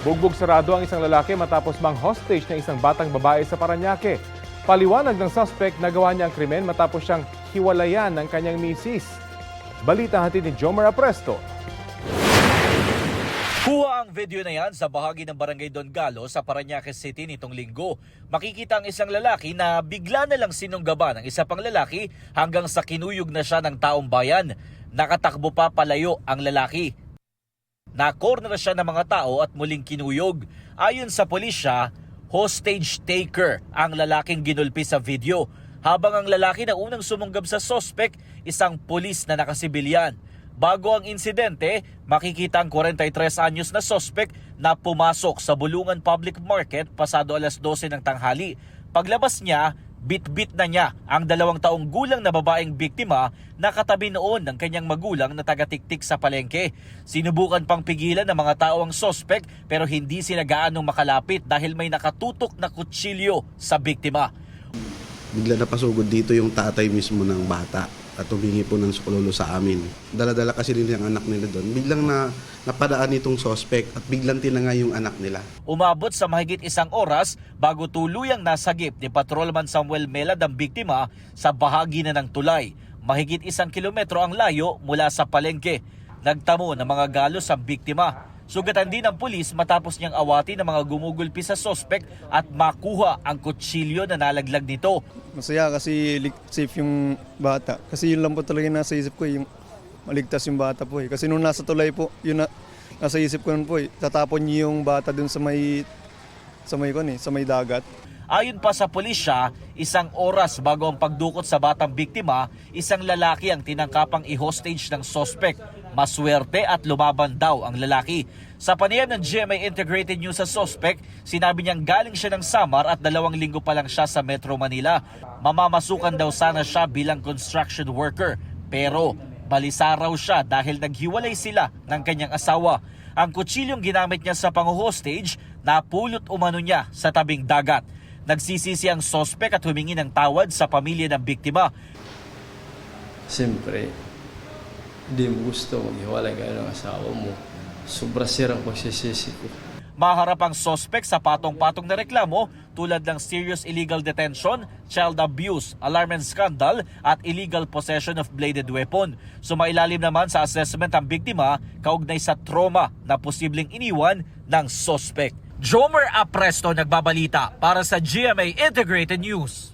Bugbog sarado ang isang lalaki matapos mang-hostage ng isang batang babae sa Parañaque. Paliwanag ng suspect na gawa niya ang krimen matapos siyang hiwalayan ng kanyang misis. Balita hatid ni Jomer Apresto. Kuha ang video na yan sa bahagi ng Barangay Don Galo sa Parañaque City nitong linggo. Makikita ang isang lalaki na bigla na lang sinunggaba ng isa pang lalaki hanggang sa kinuyog na siya ng taong bayan. Nakatakbo pa palayo ang lalaki. Na-corner siya ng mga tao at muling kinuyog. Ayon sa pulisya, hostage taker ang lalaking ginulpi sa video. Habang ang lalaki na unang sumunggab sa suspect, isang pulis na nakasibilyan. Bago ang insidente, makikita ang 43 anyos na suspect na pumasok sa Bulungan Public Market pasado alas 12 ng tanghali. Paglabas niya, bit-bit na niya ang 2 taong gulang na babaeng biktima na katabi noon ng kanyang magulang na taga-tiktik sa palengke. Sinubukan pang pigilan ng mga tao ang suspect pero hindi sila gaanong makalapit dahil may nakatutok na kutsilyo sa biktima. Bigla napasugod dito yung tatay mismo ng bata at humingi po ng sukulolo sa amin. Dala-dala kasi nila yung anak nila doon. Biglang napadaan itong suspect at biglang tinangay yung anak nila. Umabot sa mahigit 1 oras bago tuluyang nasagip ni Patrolman Samuel Melad ang biktima sa bahagi na ng tulay. Mahigit 1 kilometro ang layo mula sa palengke. Nagtamo ng mga galos ang biktima. Sugatan din ng pulis matapos niyang awati ng mga gumugulpi sa suspect at makuha ang kutsilyo na nalaglag nito. Masaya kasi safe yung bata. Kasi yun lang po talaga nasa isip ko, yung maligtas yung bata po. Kasi nung nasa tulay po, yun nasa isip ko nun po. Tatapon niyo yung bata dun sa may dagat. Ayon pa sa pulisya, 1 oras bago ang pagdukot sa batang biktima, isang lalaki ang tinangkapang i-hostage ng suspect. Maswerte at lumaban daw ang lalaki. Sa panayam ng GMA Integrated News sa suspect, sinabi niyang galing siya ng Samar at 2 linggo pa lang siya sa Metro Manila. Mamamasukan daw sana siya bilang construction worker. Pero balisa raw siya dahil naghiwalay sila ng kanyang asawa. Ang kutsilyong ginamit niya sa pang-hostage, napulot umano niya sa tabing dagat. Nagsisisi ang suspect at humingi ng tawad sa pamilya ng biktima. Siyempre, hindi mo gusto maghiwalay kayo ng asawa mo. Sobra sirang pagsisisi ko. Maharap ang suspect sa patong-patong na reklamo tulad ng serious illegal detention, child abuse, alarm and scandal at illegal possession of bladed weapon. Sumailalim naman sa assessment ang biktima kaugnay sa trauma na posibleng iniwan ng suspect. Jomer Apresto nagbabalita para sa GMA Integrated News.